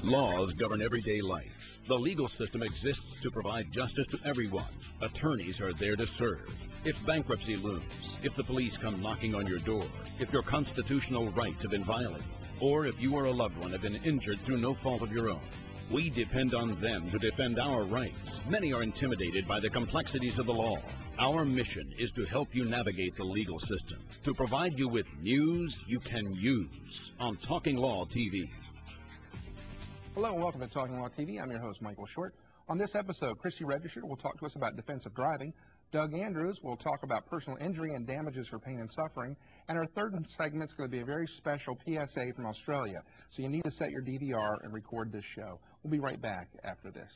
Laws govern everyday life. The legal system exists to provide justice to everyone. Attorneys are there to serve. If bankruptcy looms, if the police come knocking on your door, if your constitutional rights have been violated, or if you or a loved one have been injured through no fault of your own, we depend on them to defend our rights. Many are intimidated by the complexities of the law. Our mission is to help you navigate the legal system, to provide you with news you can use on Talking Law TV. Hello and welcome to Talking Law TV. I'm your host, Michael Short. On this episode, Christie Registered will talk to us about defensive driving. Doug Andrews will talk about personal injury and damages for pain and suffering. And our third segment is going to be a very special PSA from Australia. So you need to set your DVR and record this show. We'll be right back after this.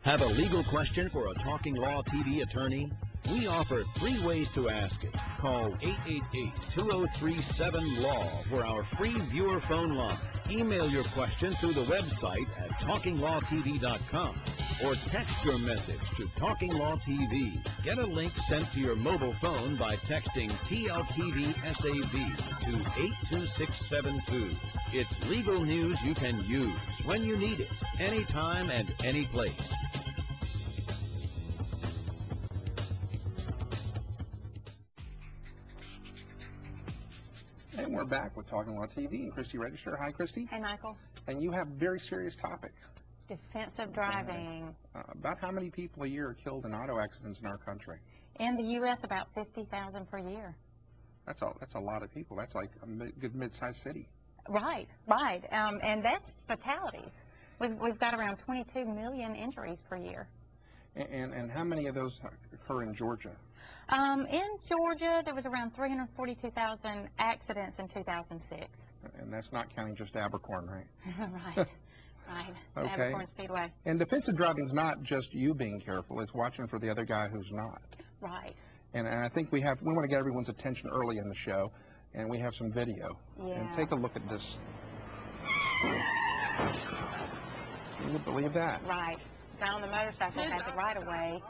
Have a legal question for a Talking Law TV attorney? We offer 3 ways to ask it. Call 888-2037-LAW for our free viewer phone line. Email your question through the website at talkinglawtv.com or text your message to Talking Law TV. Get a link sent to your mobile phone by texting TLTV SAV to 82672. It's legal news you can use when you need it, anytime and any place. And we're back with Talking Law TV and Christie Register. Hi, Christie. Hey, Michael. And you have a very serious topic. Defensive driving. About how many people a year are killed in auto accidents in our country? In the U.S., about 50,000 per year. That's a lot of people. That's like a good mid-sized city. Right. And that's fatalities. We've got around 22 million injuries per year. And how many of those occur in Georgia? In Georgia, there was around 342,000 accidents in 2006. And that's not counting just Abercorn, right? Right. Okay. Abercorn Speedway. And defensive driving is not just you being careful. It's watching for the other guy who's not. Right. And I think we want to get everyone's attention early in the show, and we have some video. Yeah. And take a look at this. Can you believe that? Right. Guy on the motorcycle had the right of way.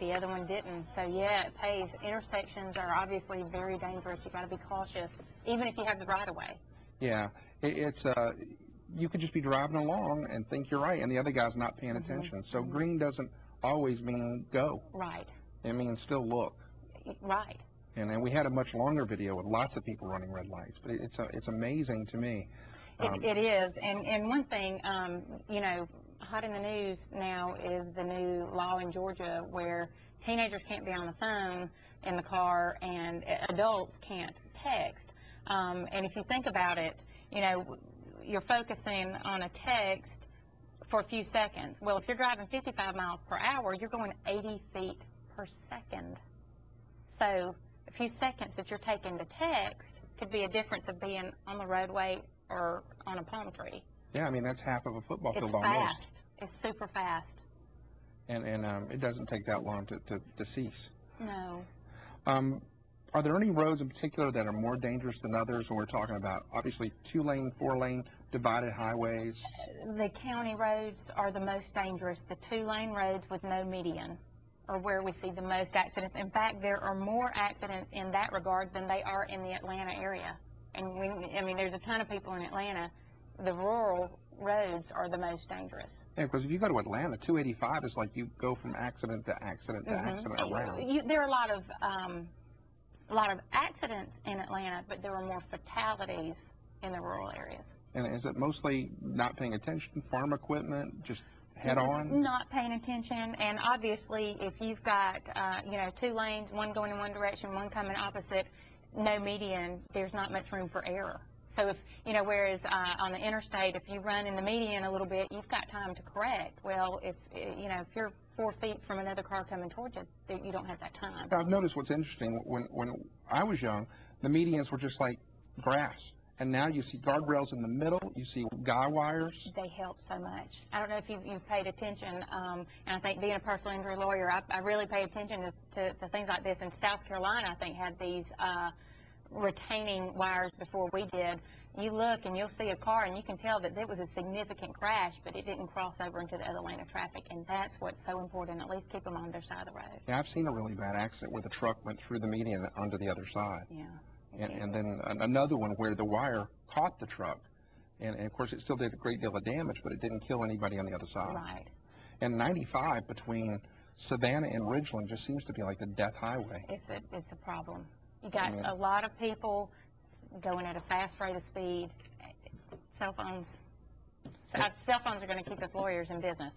The other one didn't. So yeah, it pays. Intersections are obviously very dangerous. You got to be cautious, even if you have the right of way. Yeah, it's you could just be driving along and think you're right, and the other guy's not paying attention. So green doesn't always mean go. Right. It means still look. Right. And we had a much longer video with lots of people running red lights, but it's amazing to me. It is, and one thing, you know, hot in the news now is the new law in Georgia where teenagers can't be on the phone in the car and adults can't text. And if you think about it, you know, you're focusing on a text for a few seconds. Well, if you're driving 55 miles per hour, you're going 80 feet per second. So a few seconds that you're taking to text could be a difference of being on the roadway or on a palm tree. Yeah, I mean, that's half of a football field It's almost. fast. It's super fast. And it doesn't take that long to cease. No. Are there any roads in particular that are more dangerous than others when we're talking about, obviously, 2-lane, 4-lane divided highways? The county roads are the most dangerous. The 2-lane roads with no median are where we see the most accidents. In fact, there are more accidents in that regard than they are in the Atlanta area. And I mean, there's a ton of people in Atlanta. The rural roads are the most dangerous. Yeah, because if you go to Atlanta, 285 is like you go from accident to accident to accident around. There are a lot of accidents in Atlanta, but there are more fatalities in the rural areas. And is it mostly not paying attention, farm equipment, just head on? Not paying attention, and obviously if you've got, you know, 2 lanes, one going in one direction, one coming opposite, no median, there's not much room for error. So if, you know, whereas on the interstate, if you run in the median a little bit, you've got time to correct. Well, if, you know, if you're 4 feet from another car coming towards you, you don't have that time. I've noticed what's interesting, when I was young, the medians were just like grass. And now you see guardrails in the middle, you see guy wires. They help so much. I don't know if you've paid attention, and I think being a personal injury lawyer, I really pay attention to things like this. In South Carolina, I think, had these retaining wires before we did. You look and you'll see a car and you can tell that it was a significant crash, but it didn't cross over into the other lane of traffic, and that's what's so important. At least keep them on their side of the road. Yeah, I've seen a really bad accident where the truck went through the median onto the other side. Yeah. And then another one where the wire caught the truck, And of course, it still did a great deal of damage, but it didn't kill anybody on the other side. Right. And 95 between Savannah and Ridgeland just seems to be like the death highway. It's a problem. You got a lot of people going at a fast rate of speed. Cell phones. Cell phones are going to keep us lawyers in business.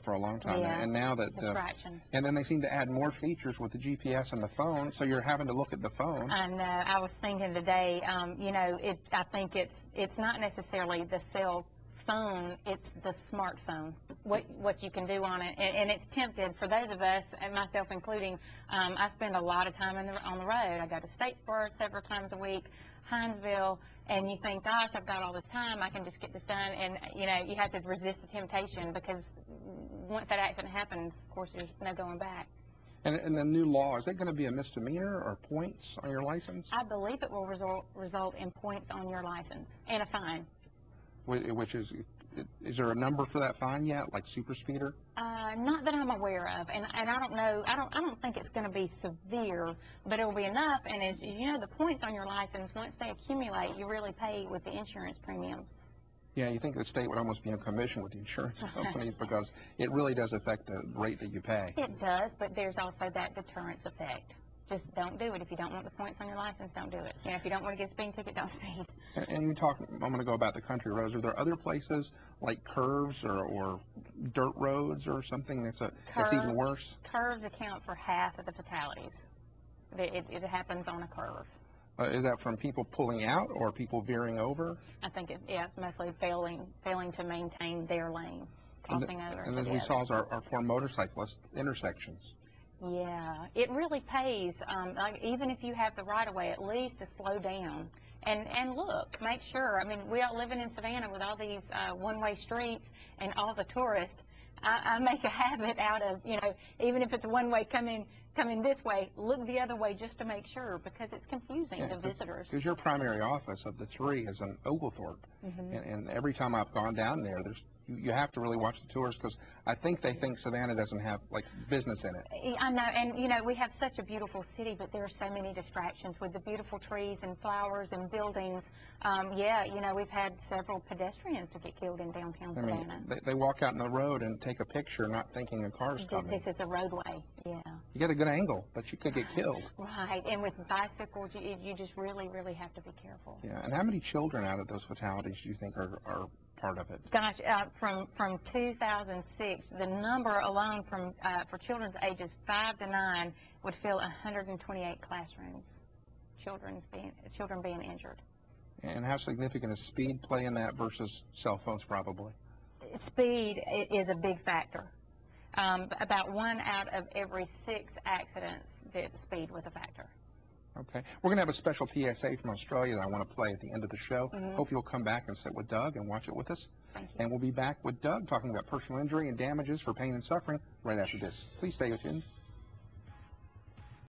For a long time. Yeah. And now that distractions. And then they seem to add more features with the GPS and the phone, so you're having to look at the phone. I know. I was thinking today, you know, I think it's not necessarily the cell phone, it's the smartphone, what you can do on it. And it's tempted for those of us, and myself including, I spend a lot of time on the road. I go to Statesboro several times a week, Hinesville, and you think, gosh, I've got all this time, I can just get this done. And, you know, you have to resist the temptation, because once that accident happens, of course, there's no going back. And the new law, is it going to be a misdemeanor or points on your license? I believe it will result in points on your license and a fine. Which is there a number for that fine yet, like super speeder? Not that I'm aware of, and I don't know. I don't think it's going to be severe, but it will be enough. And as you know, the points on your license, once they accumulate, you really pay with the insurance premiums. Yeah, you think the state would almost be in commission with the insurance companies, because it really does affect the rate that you pay. It does, but there's also that deterrence effect. Just don't do it. If you don't want the points on your license, don't do it. You know, if you don't want to get a speeding ticket, don't speed. And you talked a moment ago about the country roads. Are there other places like curves or dirt roads or something that's even worse? Curves account for half of the fatalities. It happens on a curve. Is that from people pulling out or people veering over? I think it's mostly failing to maintain their lane, crossing over. And as we saw, our poor motorcyclists, intersections. Yeah, it really pays, like even if you have the right of way, at least to slow down and look, make sure. I mean, we are living in Savannah with all these one-way streets and all the tourists. I make a habit out of, you know, even if it's one-way coming this way, look the other way just to make sure, because it's confusing to visitors. Because your primary office of the three is in Oglethorpe, and every time I've gone down there, you have to really watch the tourists, because I think they think Savannah doesn't have like business in it. I know, and you know, we have such a beautiful city, but there are so many distractions with the beautiful trees and flowers and buildings. Yeah, you know, we've had several pedestrians to get killed in downtown Savannah. They walk out in the road and take a picture, not thinking a car's coming. This is a roadway. Yeah. You get a good angle, but you could get killed. Right, and with bicycles, you just really, really have to be careful. Yeah, and how many children out of those fatalities do you think are part of it? Gosh, from 2006, the number alone for children's ages 5 to 9 would fill 128 classrooms. Children being injured. And how significant is speed play in that versus cell phones, probably? Speed is a big factor. About 1 out of every 6 accidents, that speed was a factor. Okay. We're going to have a special PSA from Australia that I want to play at the end of the show. Hope you'll come back and sit with Doug and watch it with us. Thank you. And we'll be back with Doug talking about personal injury and damages for pain and suffering right after this. Please stay tuned.